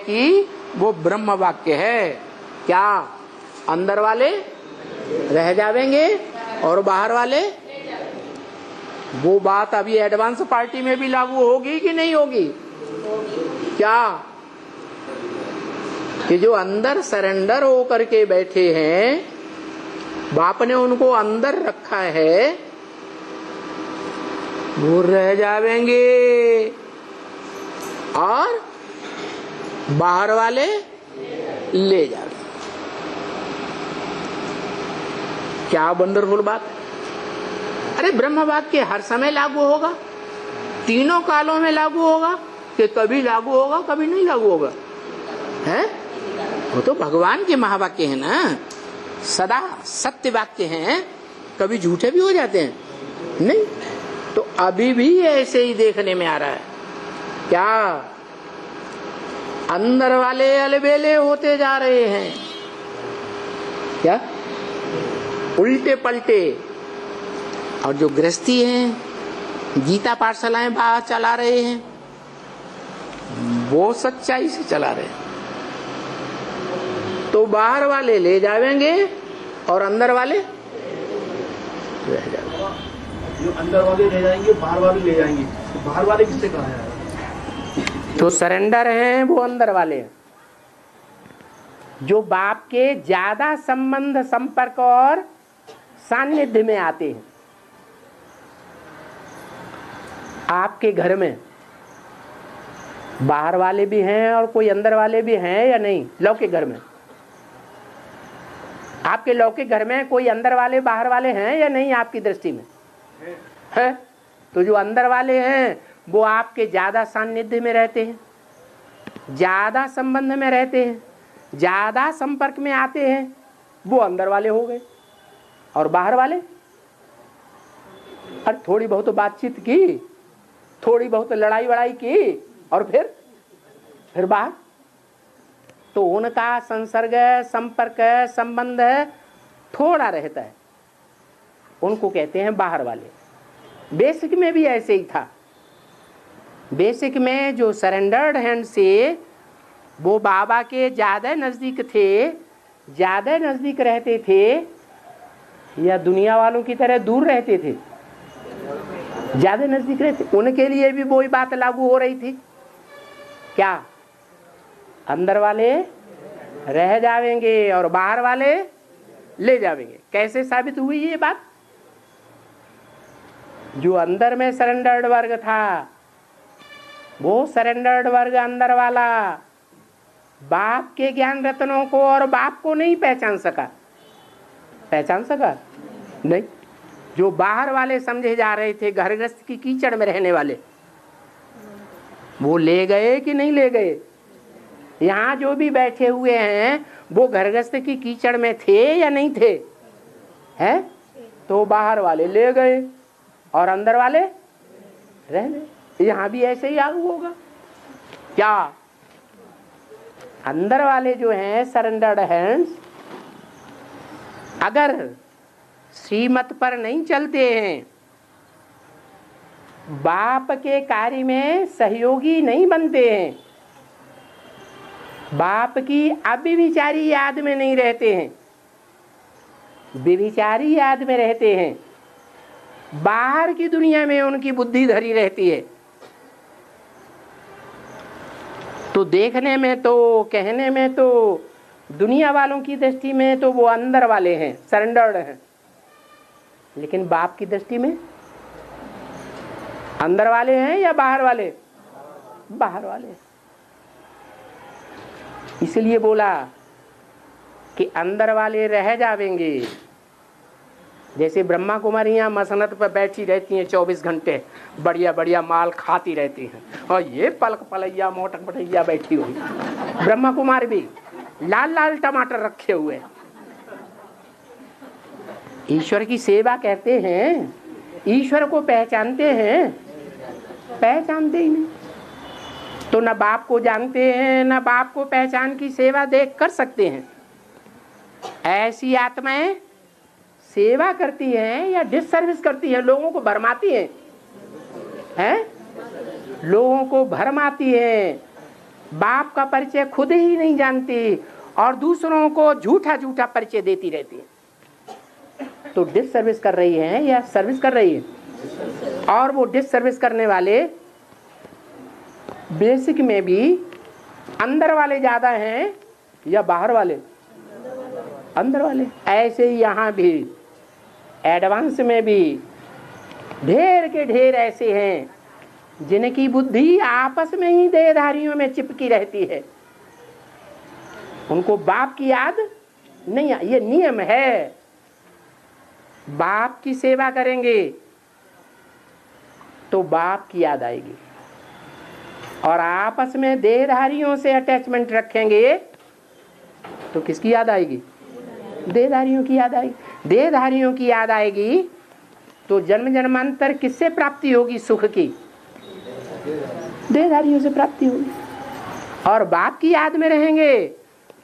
कि वो ब्रह्म वाक्य है। क्या अंदर वाले रह जावेंगे और बाहर वाले? वो बात अभी एडवांस पार्टी में भी लागू होगी कि नहीं होगी? क्या कि जो अंदर सरेंडर होकर के बैठे हैं, बाप ने उनको अंदर रखा है, वो रह जावेंगे और बाहर वाले ले जावेंगे। क्या वंडरफुल बात है। अरे ब्रह्म वाक्य हर समय लागू होगा, तीनों कालों में लागू होगा कि कभी लागू होगा कभी नहीं लागू होगा? है वो तो भगवान के महावाक्य है ना, सदा सत्य वाक्य हैं, कभी झूठे भी हो जाते हैं नहीं। तो अभी भी ऐसे ही देखने में आ रहा है। क्या अंदर वाले अलबेले होते जा रहे हैं, क्या उल्टे पलटे। और जो गृहस्थी हैं, गीता पाठशालाएं बाहर चला रहे हैं, वो सच्चाई से चला रहे हैं। तो बाहर वाले ले जाएंगे और अंदर वाले रह जाएंगे। जो अंदर वाले ले जाएंगे बाहर वाले ले जाएंगे, तो बाहर वाले किससे कहा है? तो सरेंडर हैं वो अंदर वाले हैं, जो बाप के ज्यादा संबंध संपर्क और सानिध्य में आते हैं। आपके घर में बाहर वाले भी हैं और कोई अंदर वाले भी हैं या नहीं? लौकिक घर में, आपके लौकिक घर में कोई अंदर वाले बाहर वाले हैं या नहीं? आपकी दृष्टि में है। तो जो अंदर वाले हैं वो आपके ज्यादा सानिध्य में रहते हैं, ज्यादा संबंध में रहते हैं, ज्यादा संपर्क में आते हैं, वो अंदर वाले हो गए। और बाहर वाले और थोड़ी बहुत बातचीत की, थोड़ी बहुत लड़ाई वड़ाई की और फिर बाहर। तो उनका संसर्ग संपर्क संबंध थोड़ा रहता है, उनको कहते हैं बाहर वाले। बेसिक में भी ऐसे ही था। बेसिक में जो सरेंडर्ड हैंड से वो बाबा के ज्यादा नजदीक थे, ज्यादा नजदीक रहते थे, या दुनिया वालों की तरह दूर रहते थे? ज्यादा नजदीक रहते। उनके लिए भी वही बात लागू हो रही थी। क्या अंदर वाले रह जावेंगे और बाहर वाले ले जावेंगे? कैसे साबित हुई ये बात? जो अंदर में सरेंडर्ड वर्ग था, वो सरेंडर्ड वर्ग अंदर वाला बाप के ज्ञान रत्नों को और बाप को नहीं पहचान सका। पहचान सका नहीं। जो बाहर वाले समझे जा रहे थे, घर गृहस्थ की कीचड़ में रहने वाले, वो ले गए कि नहीं ले गए? यहाँ जो भी बैठे हुए हैं वो घर गृहस्थ की कीचड़ में थे या नहीं थे? हैं? तो बाहर वाले ले गए और अंदर वाले रह गए। यहाँ भी ऐसे ही लागू होगा। क्या अंदर वाले जो हैं सरेंडर्ड हैंड्स, अगर श्रीमत पर नहीं चलते हैं, बाप के कार्य में सहयोगी नहीं बनते हैं, बाप की अव्यभिचारी याद में नहीं रहते हैं, व्यभिचारी याद में रहते हैं, बाहर की दुनिया में उनकी बुद्धि धरी रहती है, तो देखने में तो कहने में तो दुनिया वालों की दृष्टि में तो वो अंदर वाले हैं, सरेंडर्ड हैं। लेकिन बाप की दृष्टि में अंदर वाले हैं या बाहर वाले? बाहर वाले। इसलिए बोला कि अंदर वाले रह जावेंगे। जैसे ब्रह्मा कुमारियां मसनत पर बैठी रहती हैं 24 घंटे, बढ़िया बढ़िया माल खाती रहती हैं, और ये पलक पलैया मोटक पटैया बैठी हुई। ब्रह्मा कुमार भी लाल लाल टमाटर रखे हुए। ईश्वर की सेवा करते हैं, ईश्वर को पहचानते हैं? पहचानते ही नहीं। तो न बाप को जानते हैं, न बाप को पहचान की सेवा देख कर सकते हैं। ऐसी आत्माएं सेवा करती हैं या डिससर्विस करती हैं, लोगों को भरमाती हैं, लोगों को भरमाती हैं, बाप का परिचय खुद ही नहीं जानती और दूसरों को झूठा झूठा परिचय देती रहती है, तो डिस सर्विस कर रही है या सर्विस कर रही है? और वो डिस सर्विस करने वाले बेसिक में भी अंदर वाले ज्यादा हैं या बाहर वाले? अंदर वाले। ऐसे ही यहाँ भी एडवांस में भी ढेर के ढेर ऐसे हैं जिनकी बुद्धि आपस में ही देहधारियों में चिपकी रहती है, उनको बाप की याद नहीं। ये नियम है, बाप की सेवा करेंगे तो बाप की याद आएगी, और आपस में देहधारियों से अटैचमेंट रखेंगे तो किसकी याद आएगी? देहधारियों की याद आएगी। देहधारियों की याद आएगी तो जन्म जन्मांतर किससे प्राप्ति होगी? सुख की, देहधारियों से प्राप्ति होगी। और बाप की याद में रहेंगे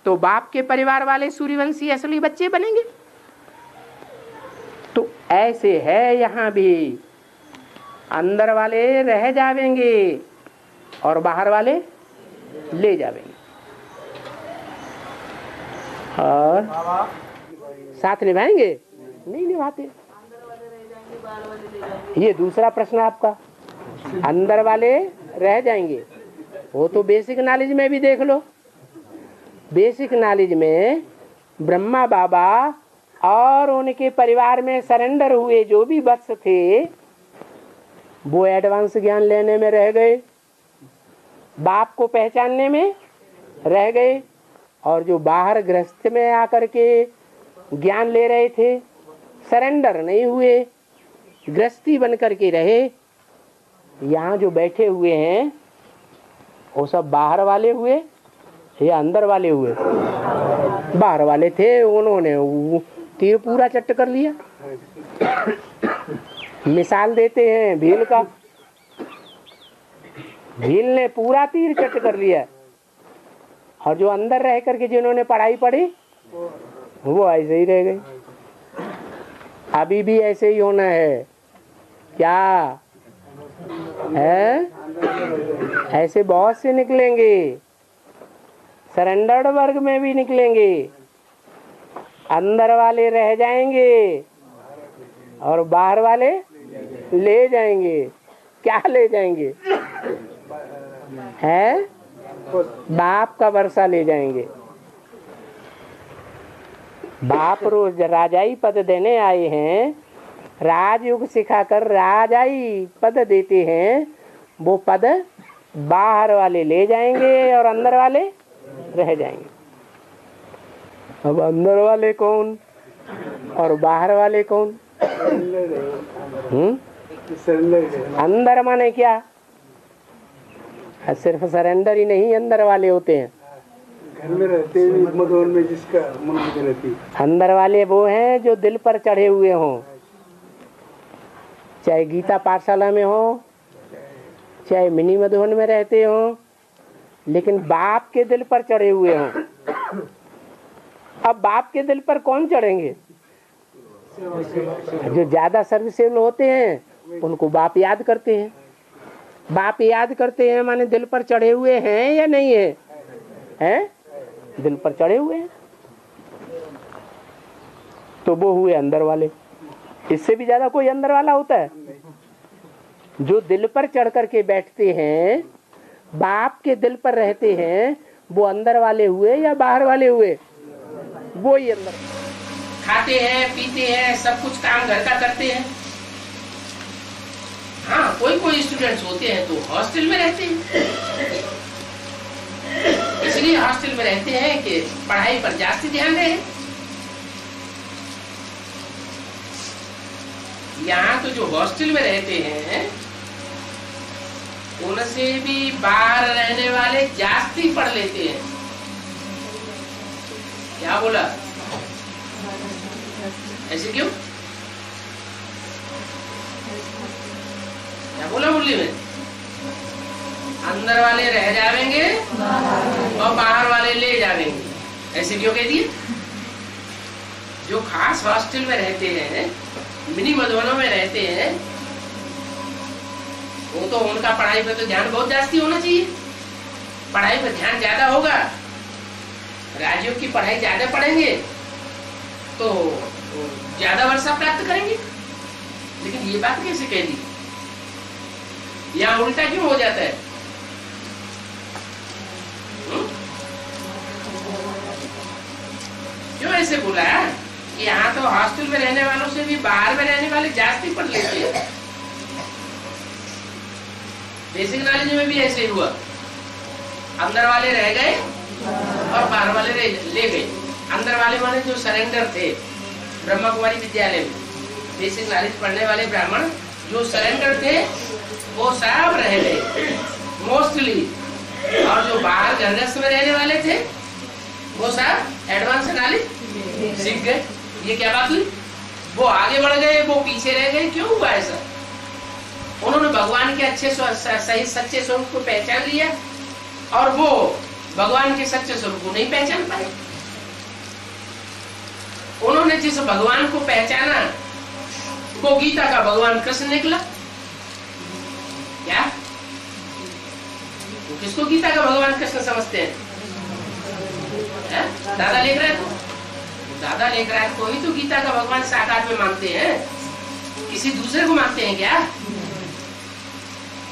तो बाप के परिवार वाले सूर्यवंशी असली बच्चे बनेंगे। तो ऐसे है यहाँ भी, अंदर वाले रह जावेंगे और बाहर वाले ले जावेंगे। और साथ निभाएंगे? नहीं निभाते। ये दूसरा प्रश्न आपका, अंदर वाले रह जाएंगे, वो तो बेसिक नॉलेज में भी देख लो। बेसिक नॉलेज में ब्रह्मा बाबा और उनके परिवार में सरेंडर हुए जो भी वत्स थे, वो एडवांस ज्ञान लेने में रह गए, बाप को पहचानने में रह गए, और जो बाहर गृहस्थ में आकर के ज्ञान ले रहे थे, सरेंडर नहीं हुए, गृहस्थी बन करके रहे। यहाँ जो बैठे हुए हैं वो सब बाहर वाले हुए या अंदर वाले हुए? बाहर वाले थे, उन्होंने तीर पूरा चट्ट कर लिया। मिसाल देते हैं भील का, भील ने पूरा तीर चट्ट कर लिया, और जो अंदर रह करके जिन्होंने पढ़ाई पढ़ी वो ऐसे ही रह गए। अभी भी ऐसे ही होना है क्या है? ऐसे बहुत से निकलेंगे, सरेंडर्ड वर्ग में भी निकलेंगे, अंदर वाले रह जाएंगे और बाहर वाले ले जाएंगे। क्या ले जाएंगे? है बाप का वर्षा ले जाएंगे। बाप रोज राजाई पद देने आए हैं, राजयुग सिखाकर राजाई पद देते हैं, वो पद बाहर वाले ले जाएंगे और अंदर वाले रह जाएंगे। अब अंदर वाले कौन और बाहर वाले कौन? अंदर माने क्या? सिर्फ सरेंडर ही नहीं अंदर वाले होते हैं, घर में रहते हैं, मधुबन में जिसका मन में रहती है। अंदर वाले वो हैं जो दिल पर चढ़े हुए हों, चाहे गीता पाठशाला में हो, चाहे मिनी मधुबन में रहते हो, लेकिन बाप के दिल पर चढ़े हुए हों। अब बाप के दिल पर कौन चढ़ेंगे? जो ज्यादा सर्विसेबल होते हैं उनको बाप याद करते हैं। बाप याद करते हैं माने दिल पर चढ़े हुए हैं या नहीं है? हैं? दिल पर चढ़े हुए हैं, तो वो हुए अंदर वाले। इससे भी ज्यादा कोई अंदर वाला होता है? जो दिल पर चढ़ करके बैठते हैं, बाप के दिल पर रहते हैं, वो अंदर वाले हुए या बाहर वाले हुए? वो ही अंदर। खाते हैं, पीते हैं, सब कुछ काम घर का करते हैं। हाँ, कोई स्टूडेंट्स होते हैं तो हॉस्टल में रहते हैं, इसलिए हॉस्टल में रहते हैं कि पढ़ाई पर ज्यादा ध्यान रहे। यहाँ तो जो हॉस्टल में रहते हैं उनसे भी बाहर रहने वाले जास्ती पढ़ लेते हैं। क्या बोला? ऐसे क्यों? क्या बोला मुरली में? अंदर वाले रह जाएंगे और बाहर वाले ले जाएंगे। ऐसे क्यों कह दिए? जो खास हॉस्टल में रहते हैं, मिनी मधुबनों में रहते हैं, वो तो उनका पढ़ाई पे तो ध्यान बहुत जास्ती होना चाहिए। पढ़ाई पर ध्यान ज्यादा होगा, राजयोग की पढ़ाई ज्यादा पढ़ेंगे तो ज्यादा वर्षा प्राप्त करेंगे। लेकिन ये बात कैसे कह दी? यहाँ उल्टा क्यों हो जाता है? क्यों ऐसे बोला कि यहाँ तो हॉस्टल में रहने वालों से भी बाहर में रहने वाले जास्ती पढ़ लेते हैं। बेसिक नॉलेज में भी ऐसे ही हुआ, अंदर वाले रह गए और बाहर वाले ले गए। अंदर वाले माने जो सरेंडर थे ब्रह्मा कुमारी विद्यालय में, बेसिक नॉलेज पढ़ने वाले ब्राह्मण जो सरेंडर थे वो सब रह गए मोस्टली, और जो बाहर घरगृहस्थ में रहने वाले थे वो सब एडवांस नॉलेज सीख गए। ये क्या बात हुई? वो आगे बढ़ गए, वो पीछे रह गए। क्यों हुआ ऐसा? उन्होंने भगवान के अच्छे सही सच्चे स्वरूप को पहचान लिया और वो भगवान के सच्चे स्वरूप को नहीं पहचान पाए। उन्होंने जिस भगवान को पहचाना वो गीता का भगवान कृष्ण निकला। क्या वो किसको गीता का भगवान कृष्ण समझते हैं? दादा लेख रहा है तो दादा लेख रहा है, कोई तो गीता का भगवान साकार में मानते हैं, किसी दूसरे को मानते हैं क्या?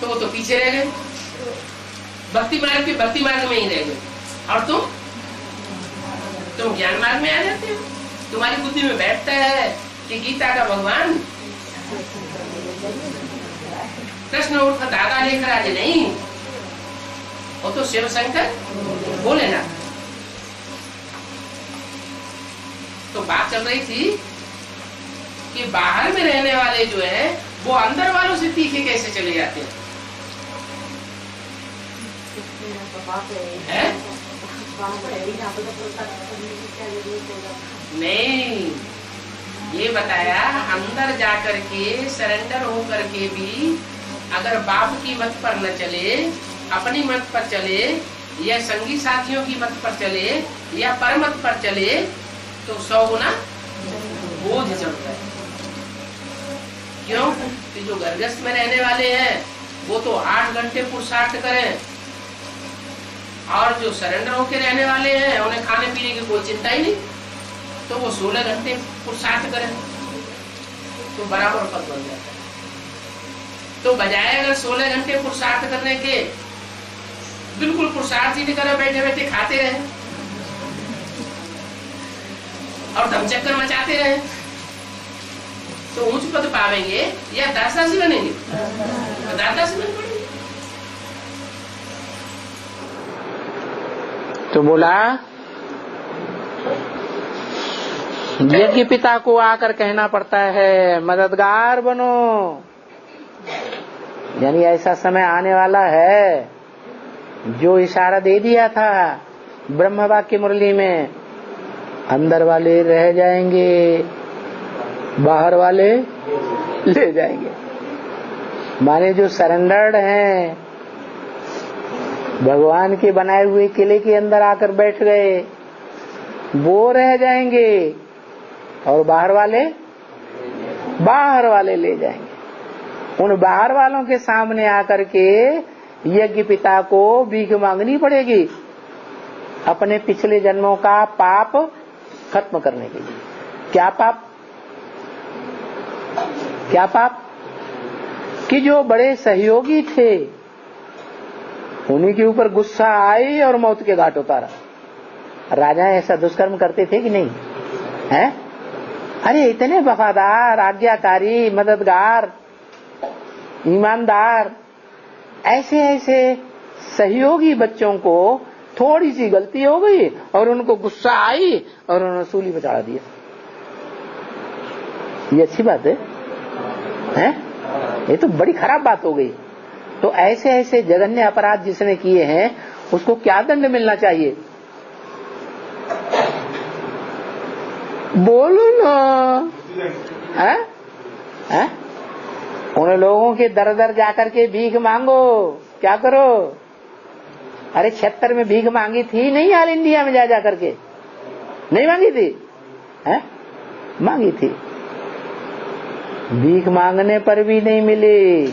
तो वो तो पीछे रह गए, भक्ति मार्ग में ही रह गए। और तुम ज्ञान मार्ग में आ जाते हो। तुम्हारी बुद्धि में बैठता है कि गीता का भगवान कृष्ण उर्फ दादा लेकर आज नहीं, वो तो शिव शंकर बोले ना। तो बात चल रही थी कि बाहर में रहने वाले जो है वो अंदर वालों से तीखे कैसे चले जाते हैं? नहीं, ये बताया अंदर जाकर के सरेंडर होकर के भी अगर बाप की मत पर न चले, अपनी मत पर चले, या संगी साथियों की मत पर चले, या परमत पर चले, तो 100 गुना बोझ चढ़ता है। क्यों? कि जो घरगृहस्थ में रहने वाले हैं वो तो 8 घंटे पुरुषार्थ करें, और जो सरेंडर होके रहने वाले हैं उन्हें खाने पीने की कोई चिंता ही नहीं, तो वो 16 घंटे पुरुषार्थ करें तो बराबर फल बन जाता है। तो बजाय अगर 16 घंटे पुरुषार्थ करने के बिल्कुल पुरुषार्थ ही नहीं करे, बैठे बैठे खाते रहे और धमचक्कर मचाते रहे, तो ऊंच पद पावेंगे या दासदासी बनेंगे? दासदासी बन पड़ेंगे। तो बोला यज्ञ पिता को आकर कहना पड़ता है मददगार बनो, यानी ऐसा समय आने वाला है जो इशारा दे दिया था ब्रह्म वाक्य मुरली में, अंदर वाले रह जाएंगे, बाहर वाले ले जाएंगे। माने जो सरेंडर्ड हैं, भगवान के बनाए हुए किले के अंदर आकर बैठ गए, वो रह जाएंगे और बाहर वाले ले जाएंगे। उन बाहर वालों के सामने आकर के यज्ञ पिता को भीख मांगनी पड़ेगी अपने पिछले जन्मों का पाप खत्म करने के लिए। क्या पाप? कि जो बड़े सहयोगी थे उन्हीं के ऊपर गुस्सा आई और मौत के घाट उतारा। राजा ऐसा दुष्कर्म करते थे कि नहीं है? अरे इतने वफादार, आज्ञाकारी, मददगार, ईमानदार, ऐसे सहयोगी बच्चों को थोड़ी सी गलती हो गई और उनको गुस्सा आई और उन्होंने सूली पे चढ़ा दिया। ये अच्छी बात है? ये तो बड़ी खराब बात हो गई। तो ऐसे जघन्य अपराध जिसने किए हैं उसको क्या दंड मिलना चाहिए? बोलो ना। है? उन लोगों के दर दर जाकर के भीख मांगो। क्या करो? अरे 76 में भीख मांगी थी नहीं? ऑल इंडिया में जा करके नहीं मांगी थी? है? मांगी थी। भीख मांगने पर भी नहीं मिली।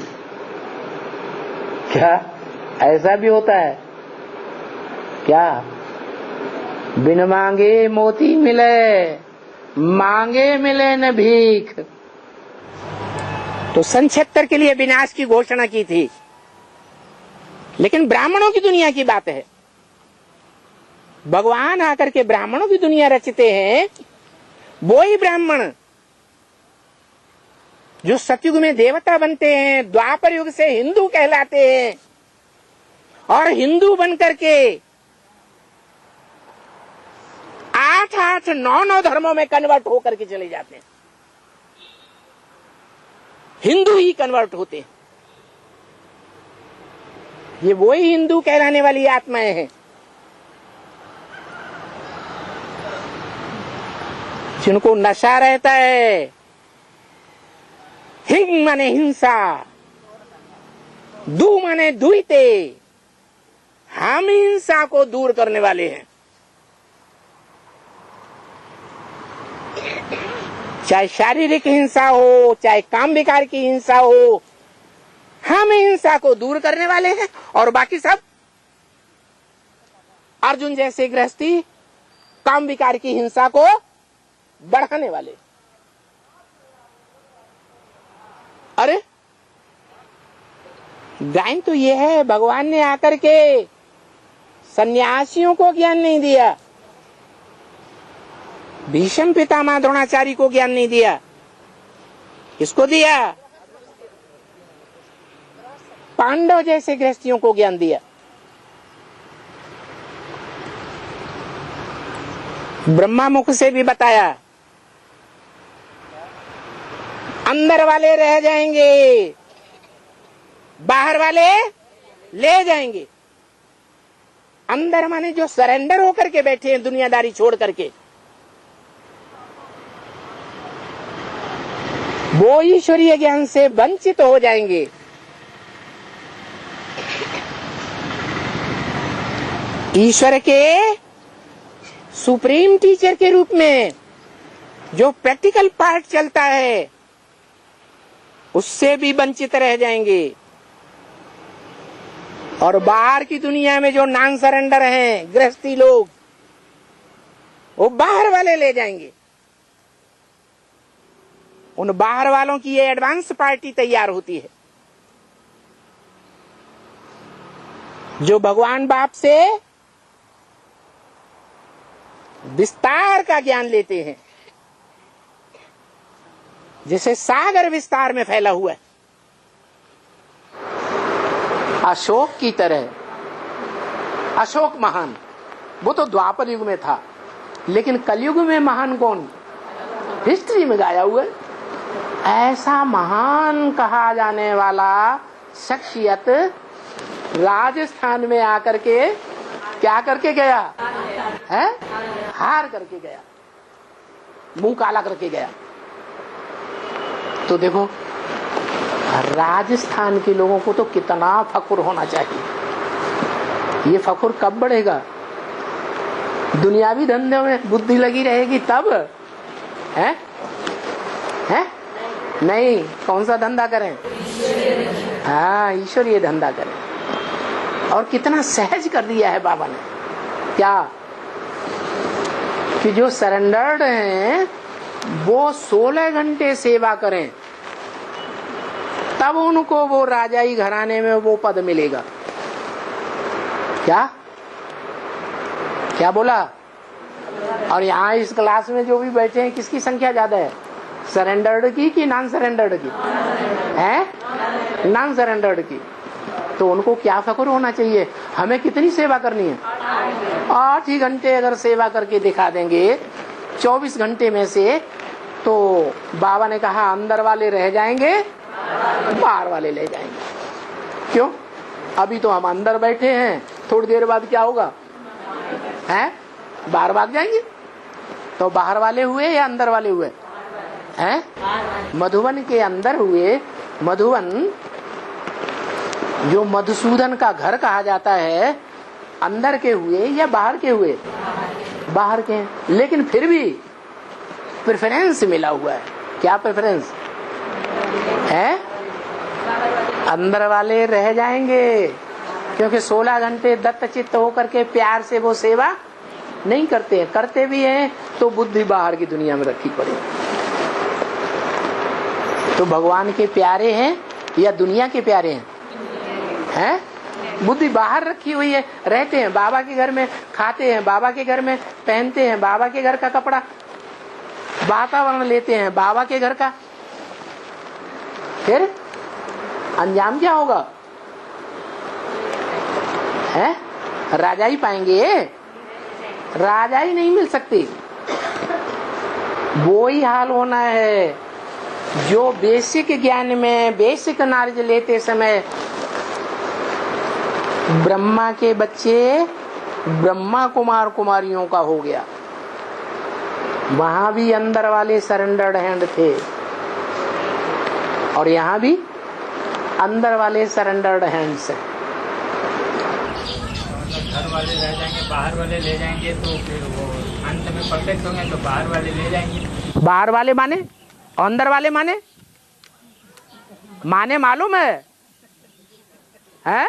क्या ऐसा भी होता है? क्या? बिन मांगे मोती मिले, मांगे मिले न भीख। तो सन 76 के लिए विनाश की घोषणा की थी, लेकिन ब्राह्मणों की दुनिया की बात है। भगवान आकर के ब्राह्मणों की दुनिया रचते हैं। वो ही ब्राह्मण जो सतयुग में देवता बनते हैं, द्वापर युग से हिंदू कहलाते हैं, और हिंदू बनकर के 8-8, 9-9 धर्मों में कन्वर्ट होकर के चले जाते हैं। हिंदू ही कन्वर्ट होते हैं। ये वही हिंदू कहलाने वाली आत्माएं हैं जिनको नशा रहता है। हिंग माने हिंसा, दू माने दुईते। हम हिंसा को दूर करने वाले हैं। चाहे शारीरिक हिंसा हो, चाहे काम विकार की हिंसा हो, हम हिंसा को दूर करने वाले हैं। और बाकी सब अर्जुन जैसे गृहस्थी काम विकार की हिंसा को बढ़ाने वाले। अरे गायन तो ये है, भगवान ने आकर के सन्यासियों को ज्ञान नहीं दिया, भीष्म पितामह द्रोणाचार्य को ज्ञान नहीं दिया। किसको दिया? पांडव जैसे गृहस्थियों को ज्ञान दिया। ब्रह्मा मुख से भी बताया, अंदर वाले रह जाएंगे, बाहर वाले ले जाएंगे। अंदर माने जो सरेंडर होकर के बैठे हैं दुनियादारी छोड़ करके, वो ईश्वरीय ज्ञान से वंचित हो जाएंगे। ईश्वर के सुप्रीम टीचर के रूप में जो प्रैक्टिकल पार्ट चलता है, उससे भी वंचित रह जाएंगे। और बाहर की दुनिया में जो नॉन सरेंडर हैं गृहस्थी लोग, वो बाहर वाले ले जाएंगे। उन बाहर वालों की ये एडवांस पार्टी तैयार होती है, जो भगवान बाप से विस्तार का ज्ञान लेते हैं, जैसे सागर विस्तार में फैला हुआ है। अशोक की तरह, अशोक महान, वो तो द्वापर युग में था, लेकिन कलयुग में महान कौन? हिस्ट्री में गाया हुआ है। ऐसा महान कहा जाने वाला शख्सियत राजस्थान में आकर के क्या करके गया है? हार करके गया, मुंह काला करके गया। तो देखो, राजस्थान के लोगों को तो कितना फख्र होना चाहिए। ये फख्र कब बढ़ेगा? दुनियावी धंधे में बुद्धि लगी रहेगी तब है? नहीं, कौन सा धंधा करें? हाँ, ईश्वरीय धंधा करें। और कितना सहज कर दिया है बाबा ने। क्या कि जो सरेंडर्ड हैं वो 16 घंटे सेवा करें, तब उनको वो राजाई घराने में वो पद मिलेगा। क्या क्या बोला? और यहाँ इस क्लास में जो भी बैठे हैं, किसकी संख्या ज्यादा है? सरेंडर्ड की कि नॉन सरेंडर्ड की? है नॉन सरेंडर्ड की। तो उनको क्या फख्र होना चाहिए? हमें कितनी सेवा करनी है? 8 ही घंटे अगर सेवा करके दिखा देंगे 24 घंटे में से, तो बाबा ने कहा अंदर वाले रह जाएंगे, बाहर वाले ले जाएंगे। क्यों? अभी तो हम अंदर बैठे हैं, थोड़ी देर बाद क्या होगा? हैं? बाहर भाग जाएंगे। तो बाहर वाले हुए या अंदर वाले हुए? हैं? मधुवन के अंदर हुए। मधुवन जो मधुसूदन का घर कहा जाता है, अंदर के हुए या बाहर के हुए? बाहर के। लेकिन फिर भी प्रेफरेंस मिला हुआ है। क्या प्रेफरेंस है? अंदर वाले रह जाएंगे, क्योंकि 16 घंटे दत्तचित्त होकर के प्यार से वो सेवा नहीं करते हैं। करते भी हैं तो बुद्धि बाहर की दुनिया में रखी पड़ी। तो भगवान के प्यारे हैं या दुनिया के प्यारे हैं? हैं? बुद्धि बाहर रखी हुई है। रहते हैं बाबा के घर में, खाते हैं बाबा के घर में, पहनते हैं बाबा के घर का कपड़ा, वातावरण लेते हैं बाबा के घर का। फिर अंजाम क्या होगा? है? राजा ही पाएंगे? राजा ही नहीं मिल सकती। वो ही हाल होना है जो बेसिक ज्ञान में, बेसिक नॉलेज लेते समय ब्रह्मा के बच्चे ब्रह्मा कुमार कुमारियों का हो गया। वहां भी अंदर वाले सरेंडर्ड हैंड थे और यहाँ भी अंदर वाले सरेंडर्ड हैंड्स हैं। घर वाले रह जाएंगे, बाहर वाले ले जाएंगे, तो फिर वो अंत में परफेक्ट होंगे तो बाहर वाले ले जाएंगे। बाहर वाले माने अंदर वाले माने मालूम है? हैं?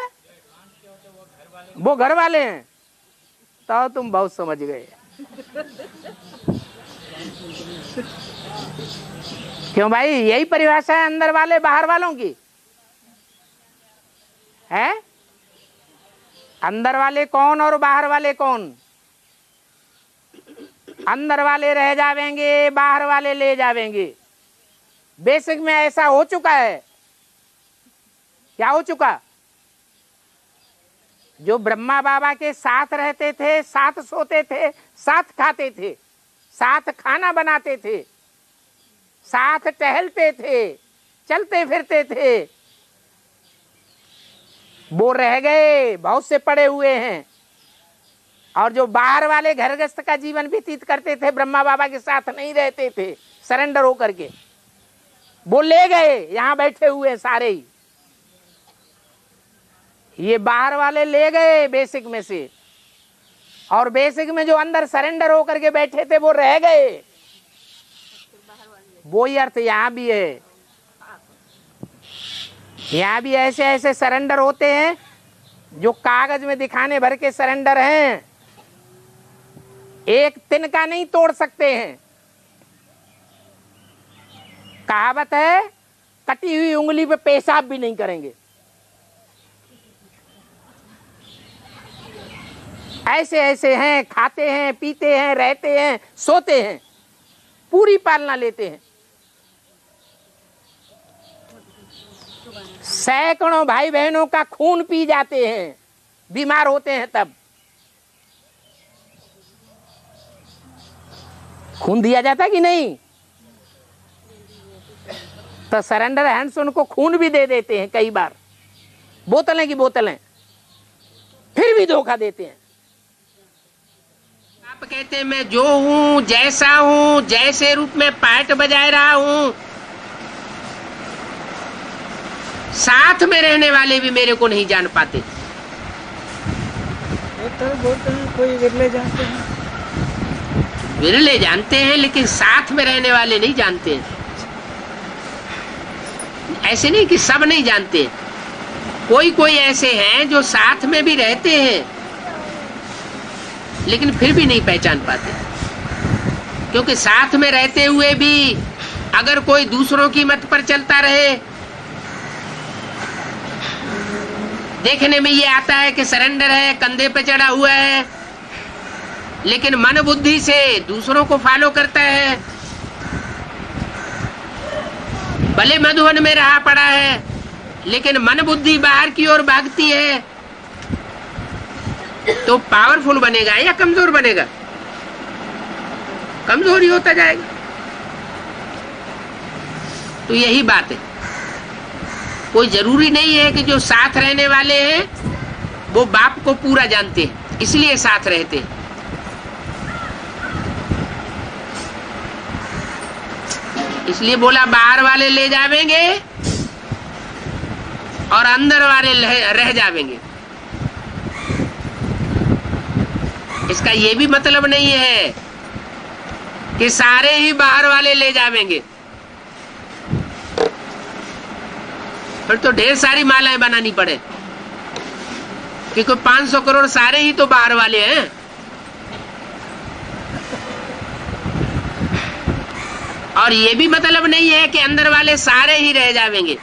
वो घर वाले हैं। तो तुम बहुत समझ गए। क्यों भाई? यही परिभाषा है अंदर वाले बाहर वालों की है। अंदर वाले कौन और बाहर वाले कौन? अंदर वाले रह जावेंगे, बाहर वाले ले जावेंगे। बेसिक में ऐसा हो चुका है। क्या हो चुका? जो ब्रह्मा बाबा के साथ रहते थे, साथ सोते थे, साथ खाते थे, साथ खाना बनाते थे, साथ टहलते थे, चलते फिरते थे, वो रह गए, बहुत से पड़े हुए हैं। और जो बाहर वाले घर गृहस्थ का जीवन व्यतीत करते थे, ब्रह्मा बाबा के साथ नहीं रहते थे, सरेंडर होकर के, वो ले गए। यहां बैठे हुए सारे ही ये बाहर वाले ले गए बेसिक में से, और बेसिक में जो अंदर सरेंडर होकर के बैठे थे वो रह गए। वो ही अर्थ यहां भी है। यहां भी ऐसे ऐसे सरेंडर होते हैं जो कागज में दिखाने भर के सरेंडर हैं, एक तिनका नहीं तोड़ सकते हैं। कहावत है, कटी हुई उंगली पे पेशाब भी नहीं करेंगे। ऐसे ऐसे हैं, खाते हैं, पीते हैं, रहते हैं, सोते हैं, पूरी पालना लेते हैं। सैकड़ों भाई बहनों का खून पी जाते हैं, बीमार होते हैं। तब खून दिया जाता कि नहीं? तो सरेंडर हैंड्स उनको खून भी दे देते हैं कई बार, बोतलें की बोतलें, फिर भी धोखा देते हैं। आप कहते हैं मैं जो हूं, जैसा हूं, जैसे रूप में पार्ट बजाए रहा हूं, साथ में रहने वाले भी मेरे को नहीं जान पाते। बोलते हैं, कोई विरले जानते हैं, विरले जानते हैं, लेकिन साथ में रहने वाले नहीं जानते हैं। ऐसे नहीं कि सब नहीं जानते, कोई कोई ऐसे हैं जो साथ में भी रहते हैं लेकिन फिर भी नहीं पहचान पाते। क्योंकि साथ में रहते हुए भी अगर कोई दूसरों की मत पर चलता रहे, देखने में ये आता है कि सरेंडर है, कंधे पे चढ़ा हुआ है, लेकिन मन बुद्धि से दूसरों को फॉलो करता है। भले मधुवन में रहा पड़ा है, लेकिन मन बुद्धि बाहर की ओर भागती है, तो पावरफुल बनेगा या कमजोर बनेगा? कमजोर ही होता जाएगा। तो यही बात है। कोई जरूरी नहीं है कि जो साथ रहने वाले हैं वो बाप को पूरा जानते हैं, इसलिए साथ रहते हैं। इसलिए बोला बाहर वाले ले जावेंगे और अंदर वाले रह जावेंगे। इसका ये भी मतलब नहीं है कि सारे ही बाहर वाले ले जावेंगे, फिर तो ढेर सारी मालाएं बनानी पड़े। कि कोई 500 करोड़ सारे ही तो बाहर वाले हैं। और ये भी मतलब नहीं है कि अंदर वाले सारे ही रह जाएंगे।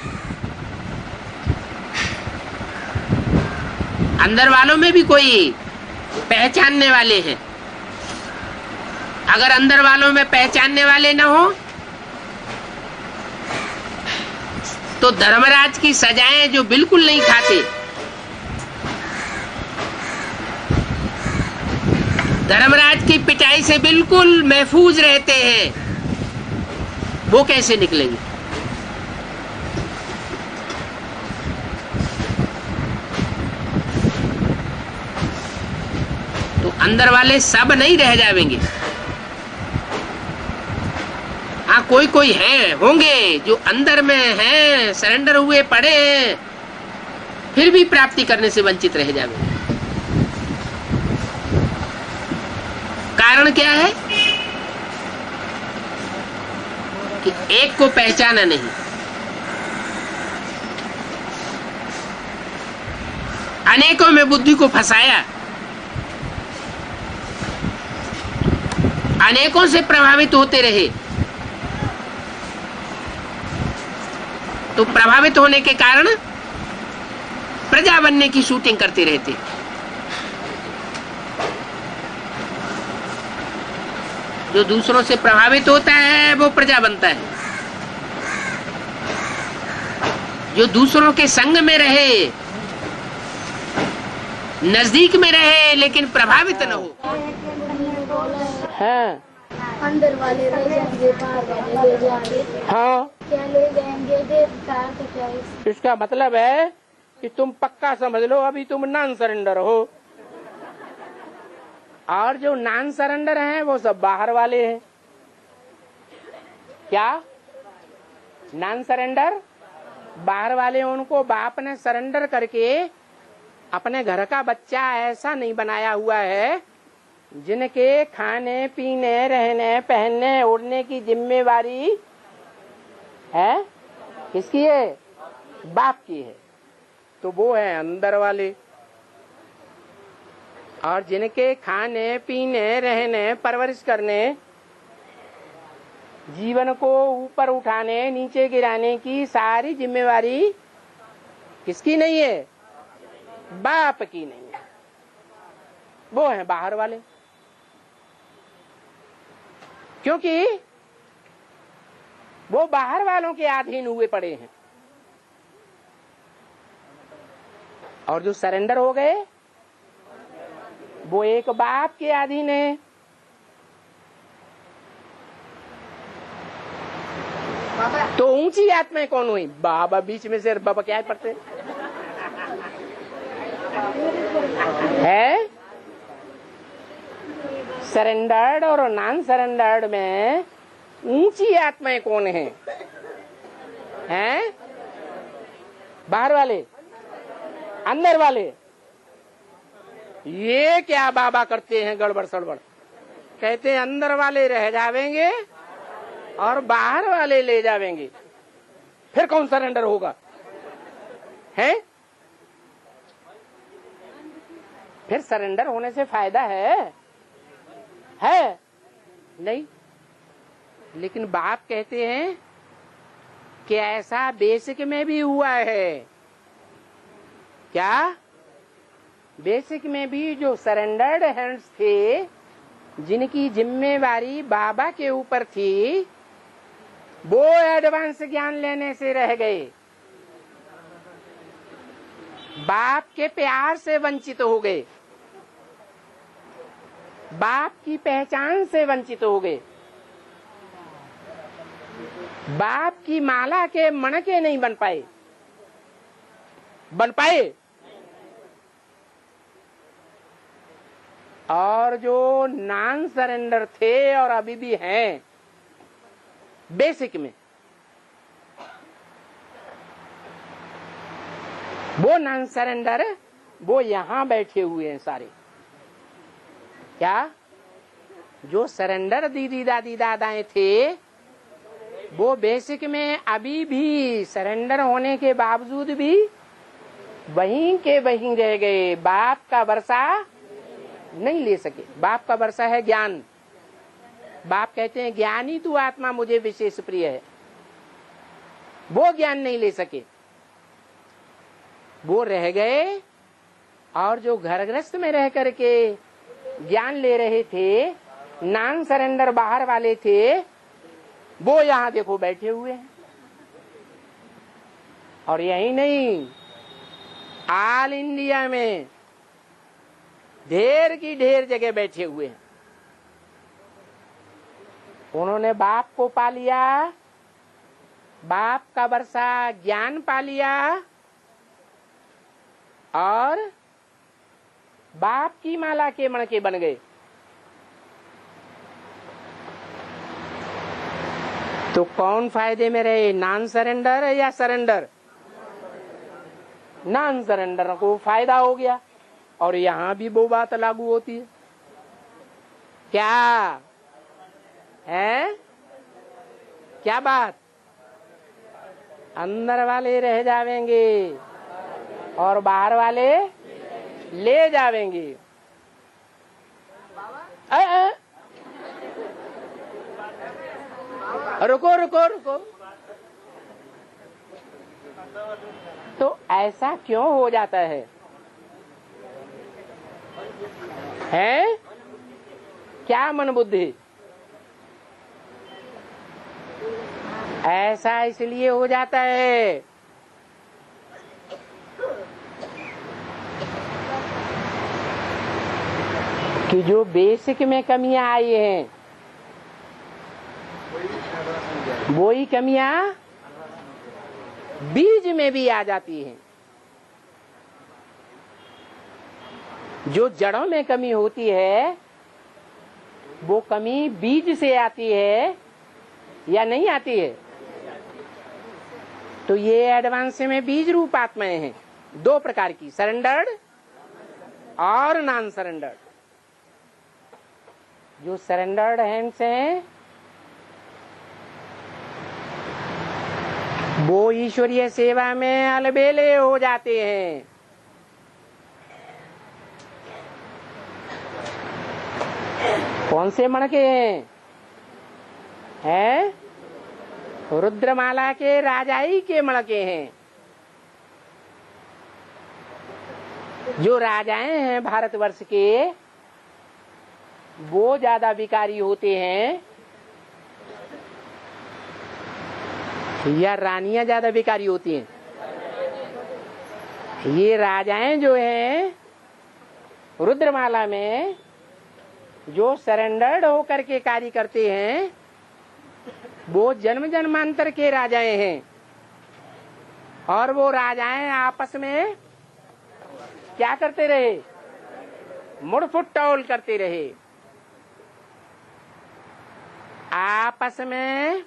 अंदर वालों में भी कोई पहचानने वाले हैं। अगर अंदर वालों में पहचानने वाले न हो तो धर्मराज की सजाएं जो बिल्कुल नहीं खाते, धर्मराज की पिटाई से बिल्कुल महफूज रहते हैं, वो कैसे निकलेंगे? तो अंदर वाले सब नहीं रह जाएंगे। हाँ, कोई कोई है होंगे जो अंदर में हैं, सरेंडर हुए पड़े हैं, फिर भी प्राप्ति करने से वंचित रह जाएंगे। कारण क्या है कि एक को पहचाना नहीं। अनेकों में बुद्धि को फंसाया, अनेकों से प्रभावित होते रहे, तो प्रभावित होने के कारण प्रजा बनने की शूटिंग करते रहते। जो दूसरों से प्रभावित होता है वो प्रजा बनता है। जो दूसरों के संग में रहे, नजदीक में रहे, लेकिन प्रभावित न हो। हाँ, अंदर वाले रह जाएंगे, बाहर वाले ले जाएंगे। हाँ, क्या ले जाएंगे? देवता तो क्या इसका मतलब है कि तुम पक्का समझ लो अभी तुम नॉन सरेंडर हो, और जो नॉन सरेंडर हैं वो सब बाहर वाले हैं। क्या नॉन सरेंडर? बाहर वाले उनको बाप ने सरेंडर करके अपने घर का बच्चा ऐसा नहीं बनाया हुआ है जिनके खाने पीने रहने पहनने ओढ़ने की जिम्मेवारी है किसकी है? बाप की है। तो वो है अंदर वाले। और जिनके खाने पीने रहने परवरिश करने जीवन को ऊपर उठाने नीचे गिराने की सारी जिम्मेवारी किसकी नहीं है? बाप की नहीं है। वो है बाहर वाले। क्योंकि वो बाहर वालों के अधीन हुए पड़े हैं। और जो सरेंडर हो गए वो एक बाप के अधीन है। तो ऊंची आत्माएं कौन हुई? बाबा बीच में से बाबा क्या पढ़ते है? सरेंडर्ड और नॉन सरेंडर्ड में ऊंची आत्माएं कौन है? हैं? बाहर वाले, अंदर वाले। ये क्या बाबा करते हैं गड़बड़ सड़बड़? कहते हैं अंदर वाले रह जावेंगे और बाहर वाले ले जावेंगे। फिर कौन सरेंडर होगा? है? फिर सरेंडर होने से फायदा है नहीं। लेकिन बाप कहते हैं कि ऐसा बेसिक में भी हुआ है। क्या? बेसिक में भी जो सरेंडर्ड हैंड्स थे, जिनकी जिम्मेवारी बाबा के ऊपर थी, वो एडवांस ज्ञान लेने से रह गए, बाप के प्यार से वंचित हो गए, बाप की पहचान से वंचित हो गए, बाप की माला के मणके नहीं बन पाए। और जो नॉन सरेंडर थे और अभी भी हैं बेसिक में, वो नॉन सरेंडर वो यहां बैठे हुए हैं सारे। क्या? जो सरेंडर दीदी दादी दादाएं थे वो बेसिक में अभी भी सरेंडर होने के बावजूद भी वहीं के वहीं रह गए, बाप का वर्षा नहीं ले सके। बाप का वर्षा है ज्ञान। बाप कहते हैं ज्ञानी तू आत्मा मुझे विशेष प्रिय है, वो ज्ञान नहीं ले सके, वो रह गए। और जो घर गृहस्थ में रह करके ज्ञान ले रहे थे, नॉन सरेंडर बाहर वाले थे, वो यहां देखो बैठे हुए हैं। और यही नहीं, ऑल इंडिया में ढेर की ढेर जगह बैठे हुए हैं। उन्होंने बाप को पा लिया, बाप का वर्षा ज्ञान पा लिया, और बाप की माला के मणके बन गए। तो कौन फायदे में रहे, नॉन सरेंडर या सरेंडर? नॉन सरेंडर को फायदा हो गया। और यहां भी वो बात लागू होती है। क्या है? क्या बात? अंदर वाले रह जावेंगे और बाहर वाले ले जावेंगे। रुको रुको रुको, तो ऐसा क्यों हो जाता है? क्या मन बुद्धि? ऐसा इसलिए हो जाता है कि जो बेसिक में कमियां आई हैं, वही कमियां बीज में भी आ जाती हैं। जो जड़ों में कमी होती है, वो कमी बीज से आती है या नहीं आती है? तो ये एडवांस में बीज रूप आत्माएं हैं, दो प्रकार की, सरेंडर्ड और नॉन सरेंडर्ड। जो सरेंडर्ड हैंड्स हैं, वो ईश्वरीय सेवा में अलबेले हो जाते हैं। कौन से मणके हैं? रुद्रमाला के राजाई के मणके हैं। जो राजाएं हैं भारतवर्ष के, वो ज्यादा विकारी होते हैं या रानियां ज्यादा विकारी होती हैं? ये राजाएं जो हैं रुद्रमाला में, जो सरेंडर्ड होकर के कार्य करते हैं, वो जन्म जन्मांतर के राजाएं हैं। और वो राजाएं आपस में क्या करते रहे? मुड़फुट टोल करते रहे। आपस में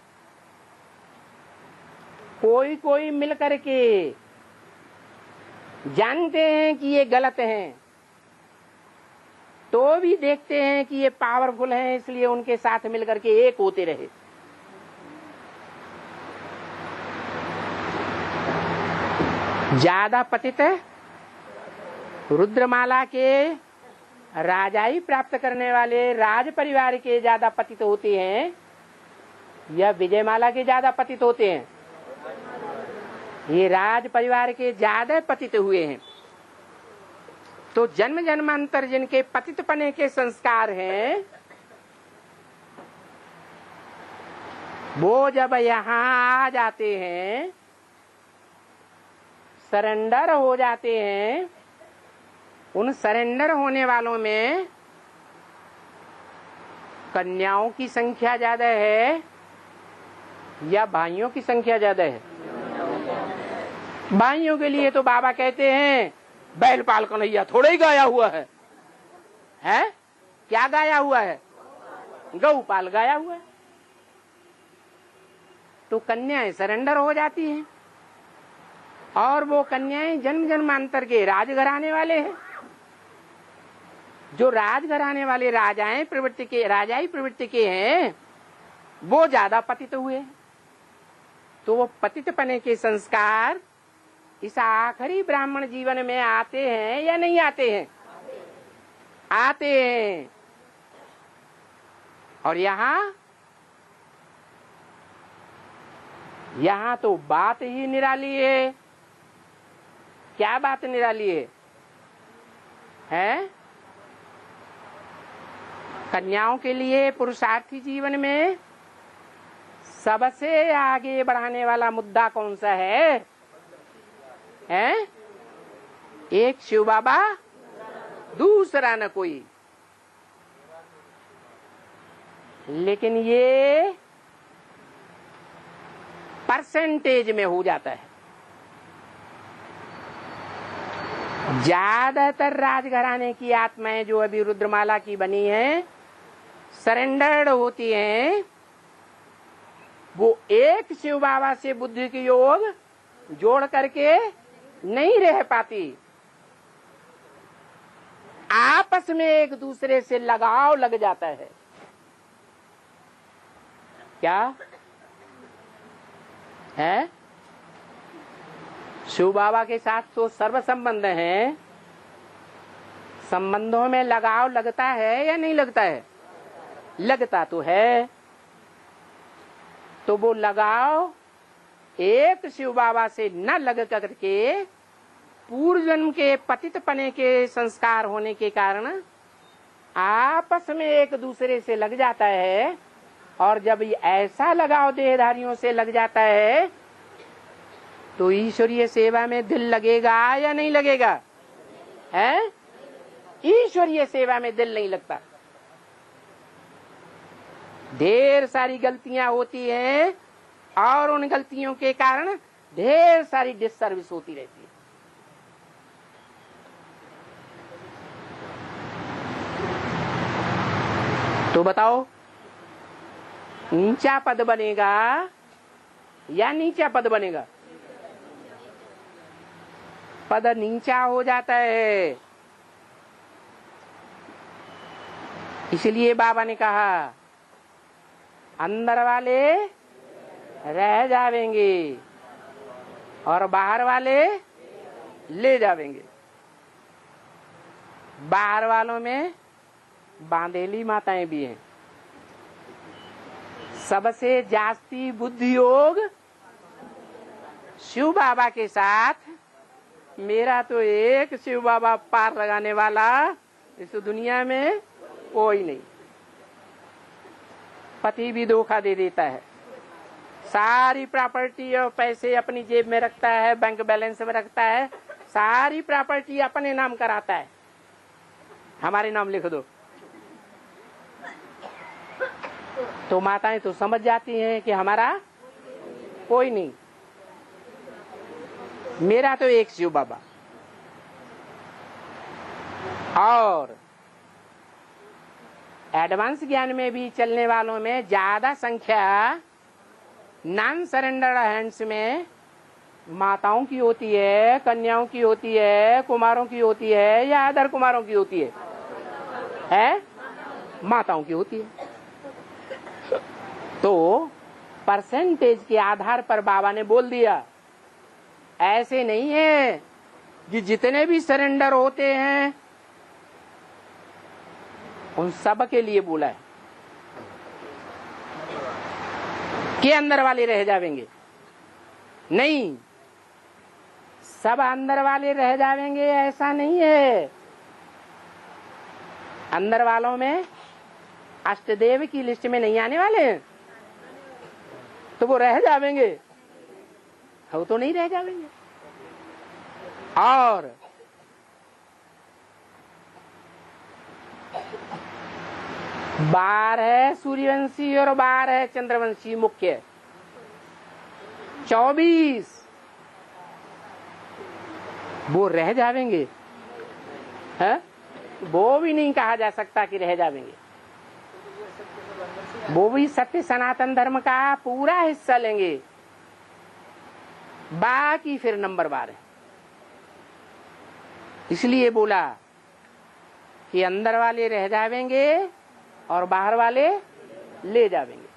कोई कोई मिल करके जानते हैं कि ये गलत हैं, तो भी देखते हैं कि ये पावरफुल हैं, इसलिए उनके साथ मिलकर के एक होते रहे। ज्यादा पतित रुद्रमाला के राजाई प्राप्त करने वाले राज परिवार के ज्यादा पतित होते हैं या विजयमाला के ज्यादा पतित होते हैं? ये राज परिवार के ज्यादा पतित हुए हैं। तो जन्म जन्मांतर जिनके पतित पने के संस्कार हैं, वो जब यहाँ आ जाते हैं, सरेंडर हो जाते हैं, उन सरेंडर होने वालों में कन्याओं की संख्या ज्यादा है या भाइयों की संख्या ज्यादा है? भाइयों के लिए तो बाबा कहते हैं बैल पाल कन्हैया थोड़ा ही गाया हुआ है। क्या गाया हुआ है? गौ पाल गाया हुआ है। तो कन्याएं सरेंडर हो जाती हैं, और वो कन्याएं जन्म जन्मांतर के राजघराने वाले हैं। जो राजघराने वाले राजाई प्रवृत्ति के हैं, वो ज्यादा पतित हुए। तो वो पतित पने के संस्कार इस आखिरी ब्राह्मण जीवन में आते हैं या नहीं आते हैं? आते हैं। और यहाँ तो बात ही निराली है। क्या बात निराली है? हैं? कन्याओं के लिए पुरुषार्थी जीवन में सबसे आगे बढ़ाने वाला मुद्दा कौन सा है? हैं? एक शिव बाबा, दूसरा न कोई। लेकिन ये परसेंटेज में हो जाता है। ज्यादातर राजघराने की आत्माएं जो अभी रुद्रमाला की बनी हैं, सरेंडर्ड होती हैं, वो एक शिव बाबा से बुद्धि की योग जोड़ करके नहीं रह पाती। आपस में एक दूसरे से लगाव लग जाता है। क्या है? शिव बाबा के साथ तो सर्व संबंध हैं। संबंधों में लगाव लगता है या नहीं लगता है? लगता तो है। तो वो लगाव एक शिव बाबा से न लग करके पूर्व जन्म के पतित पने के संस्कार होने के कारण आपस में एक दूसरे से लग जाता है। और जब ऐसा लगाव देहधारियों से लग जाता है तो ईश्वरीय सेवा में दिल लगेगा या नहीं लगेगा? है? ईश्वरीय सेवा में दिल नहीं लगता। ढेर सारी गलतियां होती हैं और उन गलतियों के कारण ढेर सारी डिससर्विस होती रहती है। तो बताओ, नीचा पद बनेगा या नीचा पद बनेगा? पद नीचा हो जाता है। इसलिए बाबा ने कहा अंदर वाले रह जावेंगे और बाहर वाले ले जावेंगे। बाहर वालों में बांधेली माताएं भी हैं। सबसे जास्ती बुद्धि योग शिव बाबा के साथ। मेरा तो एक शिव बाबा पार लगाने वाला इस दुनिया में कोई नहीं। पति भी धोखा दे देता है, सारी प्रॉपर्टी और पैसे अपनी जेब में रखता है, बैंक बैलेंस में रखता है, सारी प्रॉपर्टी अपने नाम कराता है। हमारे नाम लिख दो। तो माताएं तो समझ जाती हैं कि हमारा कोई नहीं, मेरा तो एक शिव बाबा। और एडवांस ज्ञान में भी चलने वालों में ज्यादा संख्या नॉन सरेंडर हैंड्स में माताओं की होती है, कन्याओं की होती है, कुमारों की होती है या अदर कुमारों की होती है? माताओं की होती है। तो परसेंटेज के आधार पर बाबा ने बोल दिया। ऐसे नहीं है कि जितने भी सरेंडर होते हैं उन सब के लिए बोला है कि अंदर वाले रह जाएंगे। नहीं, सब अंदर वाले रह जाएंगे ऐसा नहीं है। अंदर वालों में अष्टदेव की लिस्ट में नहीं आने वाले हैं तो वो रह जाएंगे, वो तो नहीं रह जाएंगे। और बार है सूर्यवंशी और बार है चंद्रवंशी मुख्य। 24 वो रह जाएंगे, है? वो भी नहीं कहा जा सकता कि रह जाएंगे। वो भी सत्य सनातन धर्म का पूरा हिस्सा लेंगे। बाकी फिर नंबर बार है। इसलिए बोला कि अंदर वाले रह जाएंगे और बाहर वाले ले जाएंगे।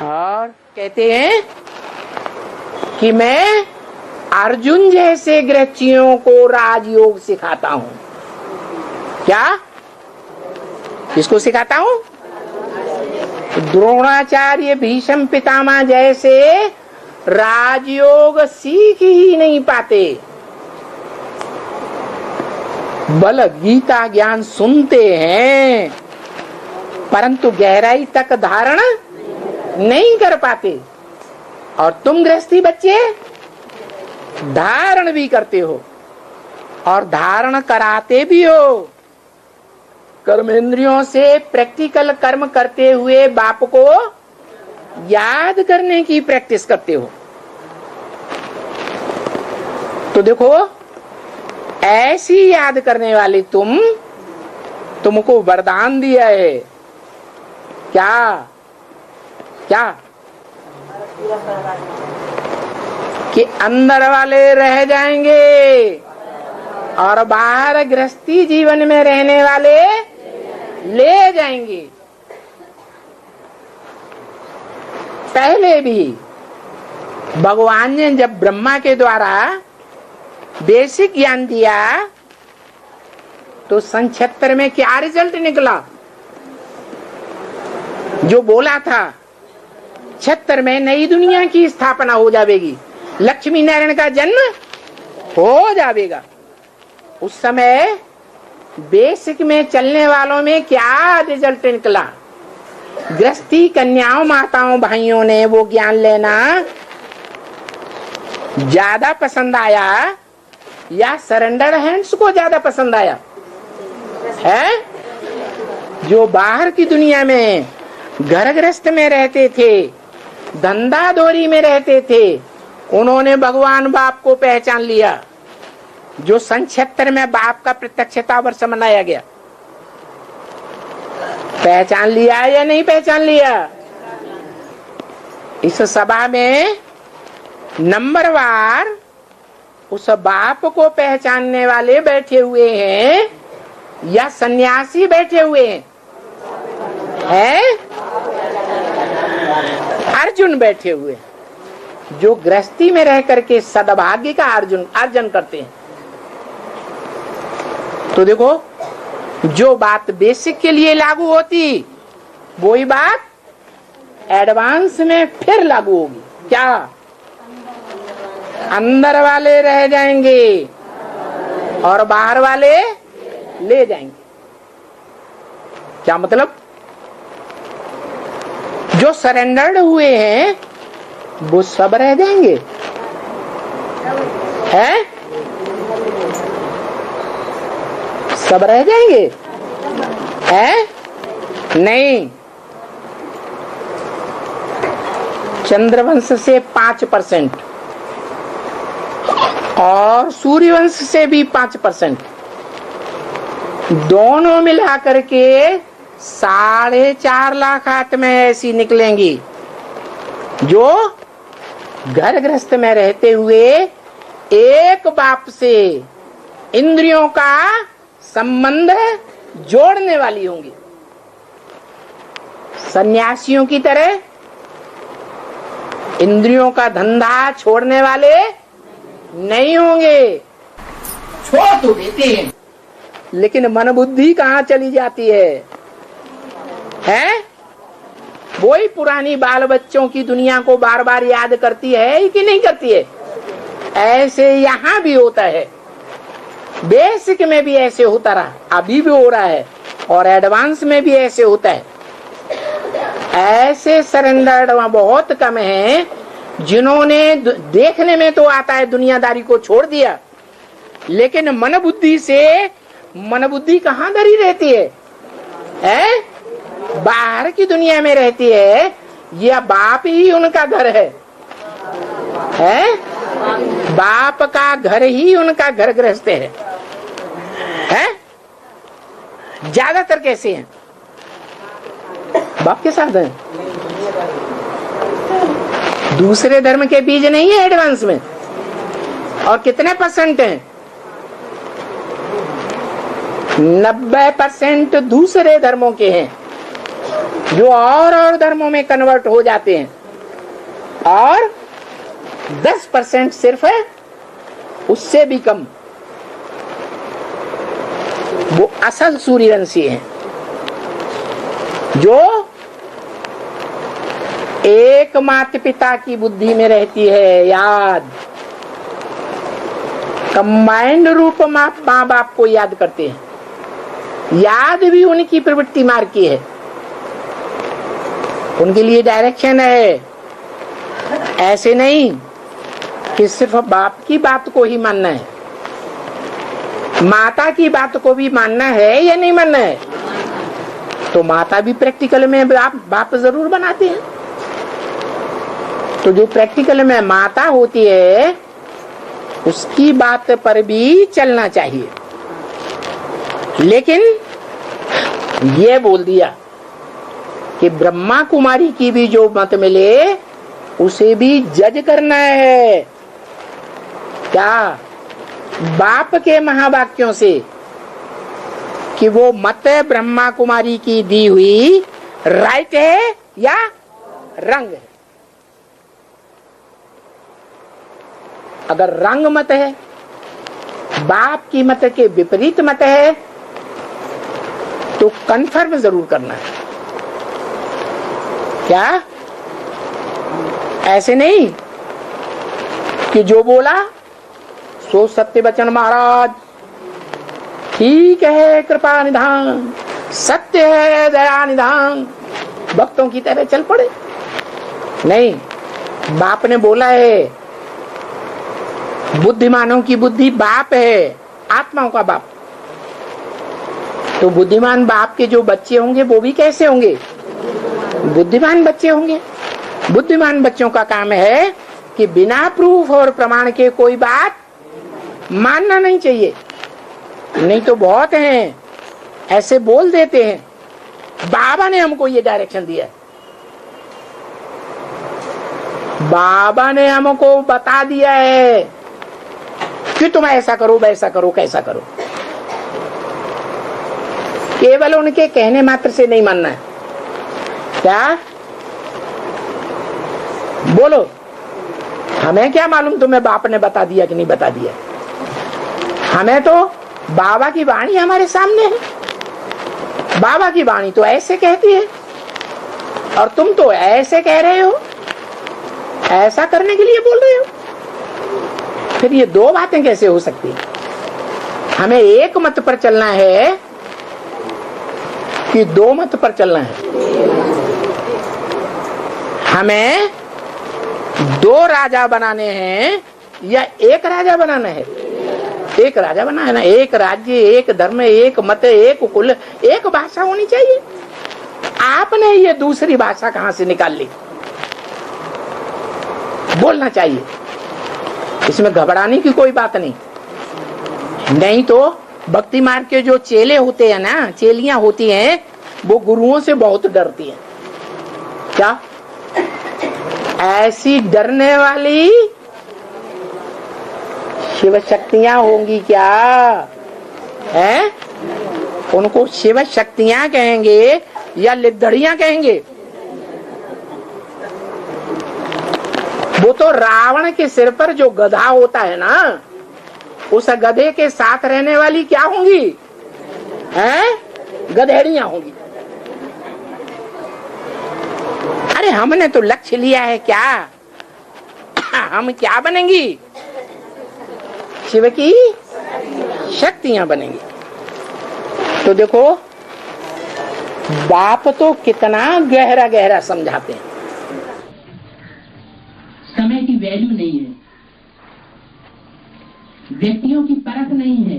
और कहते हैं कि मैं अर्जुन जैसे गृहस्थियों को राजयोग सिखाता हूं। क्या? किसको सिखाता हूं? द्रोणाचार्य भीष्म पितामह जैसे राजयोग सीख ही नहीं पाते, बल गीता ज्ञान सुनते हैं परंतु गहराई तक धारण नहीं कर पाते। और तुम गृहस्थी बच्चे धारण भी करते हो और धारण कराते भी हो। कर्मेंद्रियों से प्रैक्टिकल कर्म करते हुए बाप को याद करने की प्रैक्टिस करते हो। तो देखो, ऐसी याद करने वाली तुमको वरदान दिया है। क्या क्या? कि अंदर वाले रह जाएंगे और बाहर गृहस्थी जीवन में रहने वाले ले जाएंगे। पहले भी भगवान ने जब ब्रह्मा के द्वारा बेसिक ज्ञान दिया तो सन 76 में क्या रिजल्ट निकला? जो बोला था 76 में नई दुनिया की स्थापना हो जाएगी, लक्ष्मी नारायण का जन्म हो जाएगा। उस समय बेसिक में चलने वालों में क्या रिजल्ट निकला? गृहस्थी कन्याओं माताओं भाइयों ने वो ज्ञान लेना ज्यादा पसंद आया या सरेंडर हैंड्स को ज्यादा पसंद आया? है जो बाहर की दुनिया में घर गृहस्थ में रहते थे, धंधा दौरी में रहते थे, उन्होंने भगवान बाप को पहचान लिया। जो सन 76 में बाप का प्रत्यक्षता वर्ष मनाया गया, पहचान लिया या नहीं पहचान लिया? इस सभा में नंबरवार उस बाप को पहचानने वाले बैठे हुए हैं या सन्यासी बैठे हुए हैं? अर्जुन बैठे हुए जो गृहस्थी में रह करके सद्भाग्य का अर्जन करते हैं। तो देखो, जो बात बेसिक के लिए लागू होती वही बात एडवांस में फिर लागू होगी। क्या? अंदर वाले रह जाएंगे और बाहर वाले ले जाएंगे। क्या मतलब? जो सरेंडर्ड हुए हैं वो सब रह जाएंगे, हैं? सब रह जाएंगे, हैं? नहीं, चंद्रवंश से 5% और सूर्यवंश से भी 5%, दोनों मिलाकर के 4.5 लाख आत्मा ऐसी निकलेंगी जो घर गृहस्थ में रहते हुए एक बाप से इंद्रियों का संबंध जोड़ने वाली होंगी। सन्यासियों की तरह इंद्रियों का धंधा छोड़ने वाले नहीं होंगे। छोड़ तो देते हैं लेकिन मन बुद्धि कहाँ चली जाती है? वही पुरानी बाल बच्चों की दुनिया को बार बार याद करती है कि नहीं करती है? ऐसे यहाँ भी होता है, बेसिक में भी ऐसे होता रहा, अभी भी हो रहा है और एडवांस में भी ऐसे होता है। ऐसे सरेंडर्ड बहुत कम हैं जिन्होंने देखने में तो आता है दुनियादारी को छोड़ दिया, लेकिन मन बुद्धि कहाँ धरी रहती है? बाहर की दुनिया में रहती है या बाप ही उनका घर है? बाप का घर ही उनका घर गृहस्थ है? ज्यादातर कैसे हैं? बाप के साथ हैं। दूसरे धर्म के बीज नहीं है एडवांस में। और कितने % हैं? 90% दूसरे धर्मों के हैं जो और धर्मों में कन्वर्ट हो जाते हैं और 10% सिर्फ है, उससे भी कम वो असल सूर्यवंशी हैं, जो एक माता पिता की बुद्धि में रहती है। याद, कंबाइंड रूप माँ बाप को याद करते हैं। याद भी उनकी प्रवृत्ति मार्ग की है, उनके लिए डायरेक्शन है। ऐसे नहीं कि सिर्फ बाप की बात को ही मानना है, माता की बात को भी मानना है या नहीं मानना है। तो माता भी प्रैक्टिकल में बाप जरूर बनाते हैं। तो जो प्रैक्टिकल में माता होती है उसकी बात पर भी चलना चाहिए। लेकिन ये बोल दिया कि ब्रह्मा कुमारी की भी जो मत मिले उसे भी जज करना है। क्या? बाप के महावाक्यों से कि वो मत ब्रह्मा कुमारी की दी हुई राइट है या रंग है। अगर रंग मत है, बाप की मत के विपरीत मत है, तो कंफर्म जरूर करना है। क्या? ऐसे नहीं कि जो बोला सो सत्य वचन महाराज, ठीक है कृपा निधान, सत्य है दया निधान, भक्तों की तरह चल पड़े। नहीं, बाप ने बोला है, बुद्धिमानों की बुद्धि बाप है, आत्माओं का बाप। तो बुद्धिमान बाप के जो बच्चे होंगे वो भी कैसे होंगे? बुद्धिमान बच्चे होंगे। बुद्धिमान बच्चों का काम है कि बिना प्रूफ और प्रमाण के कोई बात मानना नहीं चाहिए। नहीं तो बहुत हैं ऐसे बोल देते हैं, बाबा ने हमको ये डायरेक्शन दिया है, बाबा ने हमको बता दिया है कि तुम ऐसा करो वैसा करो कैसा करो। केवल उनके कहने मात्र से नहीं मानना है। क्या? बोलो, हमें क्या मालूम तुम्हें बाप ने बता दिया कि नहीं बता दिया। हमें तो बाबा की वाणी हमारे सामने है, बाबा की वाणी तो ऐसे कहती है और तुम तो ऐसे कह रहे हो, ऐसा करने के लिए बोल रहे हो। फिर ये दो बातें कैसे हो सकती है? हमें एक मत पर चलना है कि दो मत पर चलना है? हमें दो राजा बनाने हैं या एक राजा बनाना है? एक राजा बनाना है ना। एक राज्य, एक धर्म, एक मत, एक कुल, एक भाषा होनी चाहिए। आपने ये दूसरी भाषा कहां से निकाल ली? बोलना चाहिए, इसमें घबराने की कोई बात नहीं। नहीं तो भक्ति मार्ग के जो चेले होते हैं ना, चेलियां होती हैं, वो गुरुओं से बहुत डरती हैं। क्या? ऐसी डरने वाली शिव शक्तियां होंगी क्या? हैं? उनको शिव शक्तियां कहेंगे या लिद्धड़ियां कहेंगे? वो तो रावण के सिर पर जो गधा होता है ना, उस गधे के साथ रहने वाली क्या होंगी? हैं? गधेड़ियां होंगी। अरे हमने तो लक्ष्य लिया है क्या? हम क्या बनेंगी? शिव की शक्तियां बनेंगी। तो देखो बाप तो कितना गहरा गहरा समझाते हैं। समय की वैल्यू नहीं है, व्यक्तियों की परख नहीं है।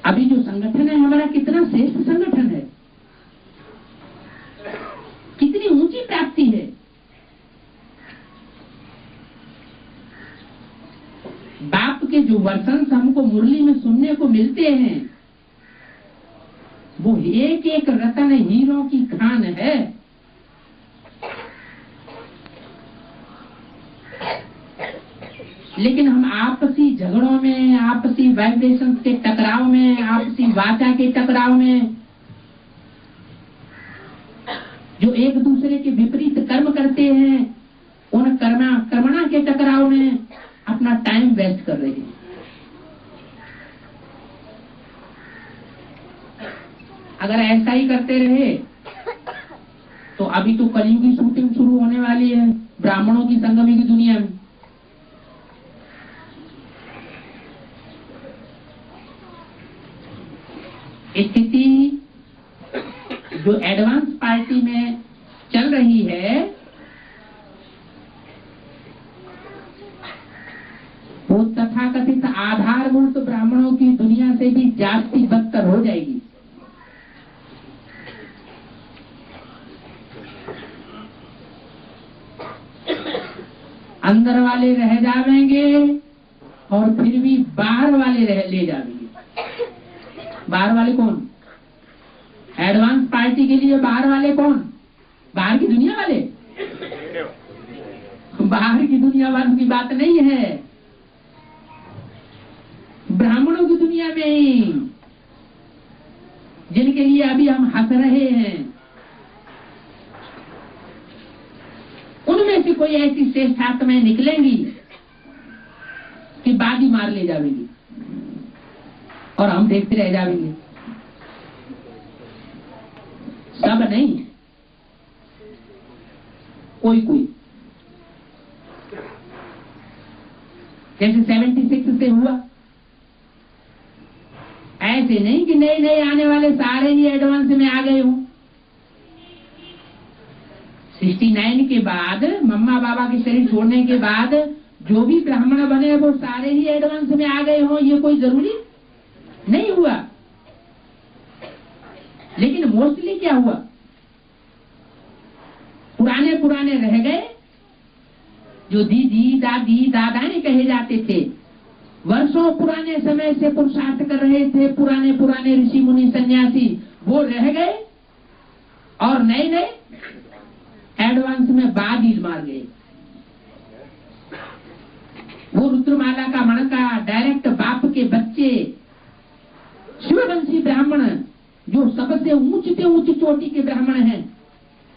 अभी जो संगठन है हमारा कितना श्रेष्ठ संगठन है, कितनी ऊंची प्राप्ति है। बाप के जो वर्षन हमको मुरली में सुनने को मिलते हैं, वो एक एक रतन हीरों की खान है। लेकिन हम आपसी झगड़ों में, आपसी वाइब्रेशन के टकराव में, आपसी वाचा के टकराव में जो एक दूसरे के विपरीत कर्म करते हैं, उन कर्मणा के टकराव में अपना टाइम वेस्ट कर रहे हैं। अगर ऐसा ही करते रहे तो अभी तो कलयुग की शूटिंग शुरू होने वाली है ब्राह्मणों की संगमी की दुनिया में। स्थिति जो एडवांस पार्टी में चल रही है वो तथाकथित आधारभूत ब्राह्मणों की दुनिया से भी जास्ती बदतर हो जाएगी। अंदर वाले रह जाएंगे और फिर भी बाहर वाले ले जाएंगे। बाहर वाले कौन? एडवांस पार्टी के लिए बाहर वाले कौन? बाहर की दुनिया वाले। बाहर की दुनिया वालों की बात नहीं है, ब्राह्मणों की दुनिया में ही, जिनके लिए अभी हम हंस रहे हैं, उनमें से कोई ऐसी श्रेष्ठ आत्माएं निकलेंगी कि बागी मार ले जाएंगी और हम देखते रह जाएंगे। सब नहीं, कोई कोई, जैसे 76 से हुआ, ऐसे नहीं कि नए नए आने वाले सारे ही एडवांस में आ गए हों। 69 के बाद, मम्मा बाबा के शरीर छोड़ने के बाद जो भी ब्राह्मण बने वो सारे ही एडवांस में आ गए हों, ये कोई जरूरी नहीं हुआ। लेकिन मोस्टली क्या हुआ, पुराने रह गए, जो दीदी दादी दादाएं कहे जाते थे, वर्षों पुराने समय से पुरुषार्थ कर रहे थे, पुराने ऋषि मुनि सन्यासी, वो रह गए और नए नए एडवांस में बागी मार गए। वो रुद्रमाला का मणका डायरेक्ट बाप के बच्चे शिववंशी ब्राह्मण जो सबसे ऊंची चोटी के ब्राह्मण हैं,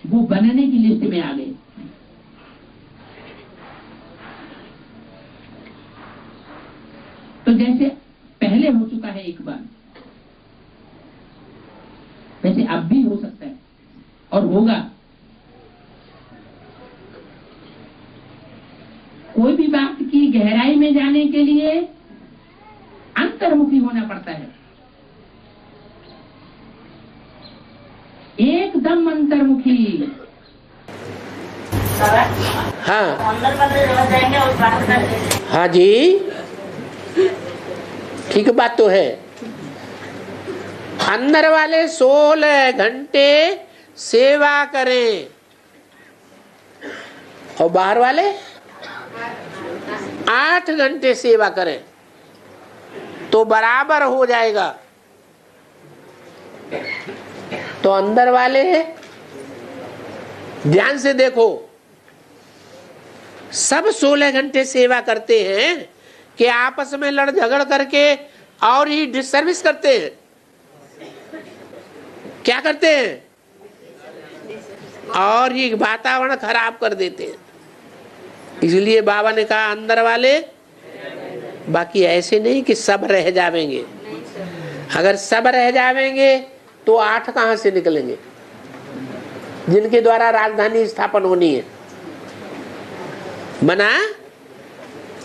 वो बनने की लिस्ट में आ गए। तो जैसे पहले हो चुका है एक बार, वैसे अब भी हो सकता है और होगा। कोई भी बात की गहराई में जाने के लिए अंतर्मुखी होना पड़ता है, एकदम अंतर्मुखी। हाँ अंदर वाले रह जाएंगे और बाहर का ले। हाँ जी, ठीक बात तो है। अंदर वाले 16 घंटे सेवा करें और बाहर वाले 8 घंटे सेवा करें तो बराबर हो जाएगा। तो अंदर वाले ध्यान से देखो, सब 16 घंटे सेवा करते हैं कि आपस में लड़ झगड़ करके और ही डिसर्विस करते हैं। क्या करते हैं? और ही वातावरण खराब कर देते हैं। इसलिए बाबा ने कहा अंदर वाले, बाकी ऐसे नहीं कि सब रह जाएंगे। अगर सब रह जाएंगे तो 8 कहां से निकलेंगे जिनके द्वारा राजधानी स्थापन होनी है। मना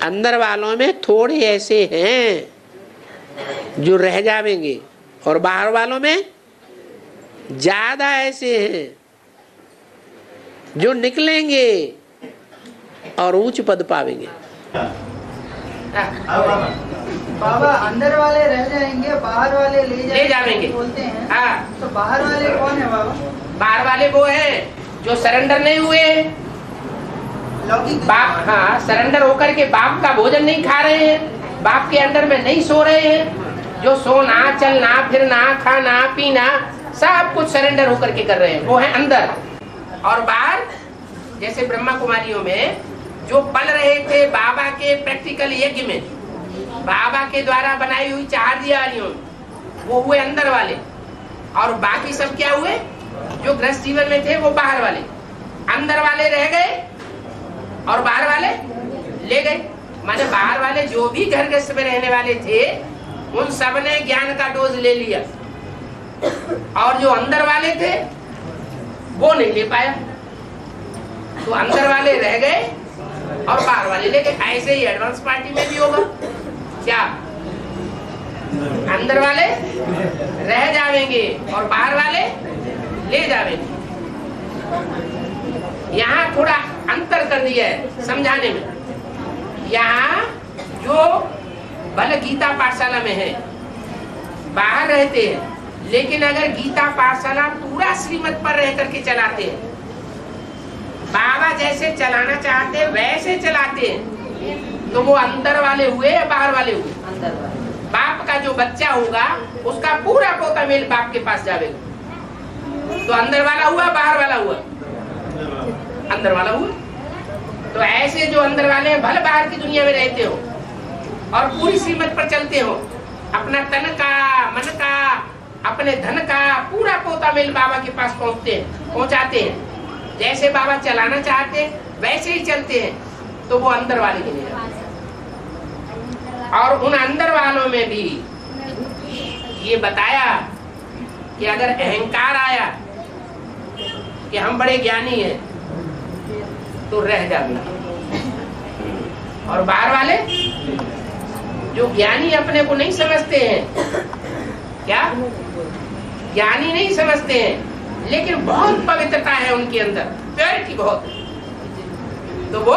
अंदर वालों में थोड़े ऐसे हैं जो रह जाएंगे और बाहर वालों में ज्यादा ऐसे हैं जो निकलेंगे और उच्च पद पावेंगे। बाबा अंदर वाले रह जाएंगे, बाहर वाले ले जाएंगे बोलते हैं। हाँ, तो बाहर वाले कौन है बाबा? बाहर वाले वो हैं जो सरेंडर नहीं हुए, बाप, हाँ, सरेंडर होकर के बाप का भोजन नहीं खा रहे हैं, बाप के अंडर में नहीं सो रहे हैं, जो सोना चलना फिरना खाना पीना सब कुछ सरेंडर होकर के कर रहे हैं, वो है अंदर। और बाहर जैसे ब्रह्मा कुमारियों में जो पल रहे थे बाबा के प्रैक्टिकल यज्ञ में, बाबा के द्वारा बनाई हुई 4 दियारियों, वो हुए अंदर वाले। और बाकी सब क्या हुए? जो गृहस्थ जीवन में थे वो बाहर वाले, अंदर वाले रह गए और बाहर वाले ले गए। माने बाहर वाले जो भी घर गृहस्थ में रहने वाले थे उन सब ने ज्ञान का डोज ले लिया, और जो अंदर वाले थे वो नहीं ले पाया। तो अंदर वाले रह गए और बाहर वाले ले गए। ऐसे ही एडवांस पार्टी में भी होगा क्या? अंदर वाले रह जाएंगे और बाहर वाले ले जाएंगे। यहाँ थोड़ा अंतर कर दिया है समझाने में। यहाँ जो भले गीता पाठशाला में है, बाहर रहते हैं, लेकिन अगर गीता पाठशाला पूरा श्रीमत पर रह करके चलाते हैं, बाबा जैसे चलाना चाहते हैं वैसे चलाते हैं, तो वो अंदर वाले हुए या बाहर वाले हुए? अंदर वाले। बाप का जो बच्चा होगा उसका पूरा पोता मेल बाप के पास जाएगा, तो अंदर वाला हुआ बाहर वाला हुआ? अंदर वाला हुआ। तो ऐसे जो अंदर वाले हैं भले बाहर की दुनिया में रहते हो और पूरी श्रीमत पर चलते हो, अपना तन का, मन का, अपने धन का पूरा पोता मेल बाबा के पास पहुंचाते हैं, जैसे बाबा चलाना चाहते हैं वैसे ही चलते हैं, तो वो अंदर वाले के लिए। और उन अंदर वालों में भी ये बताया कि अगर अहंकार आया कि हम बड़े ज्ञानी हैं तो रह जाएंगे, और बाहर वाले जो ज्ञानी अपने को नहीं समझते हैं, क्या ज्ञानी नहीं समझते हैं, लेकिन बहुत पवित्रता है उनके अंदर, प्योरिटी बहुत, तो वो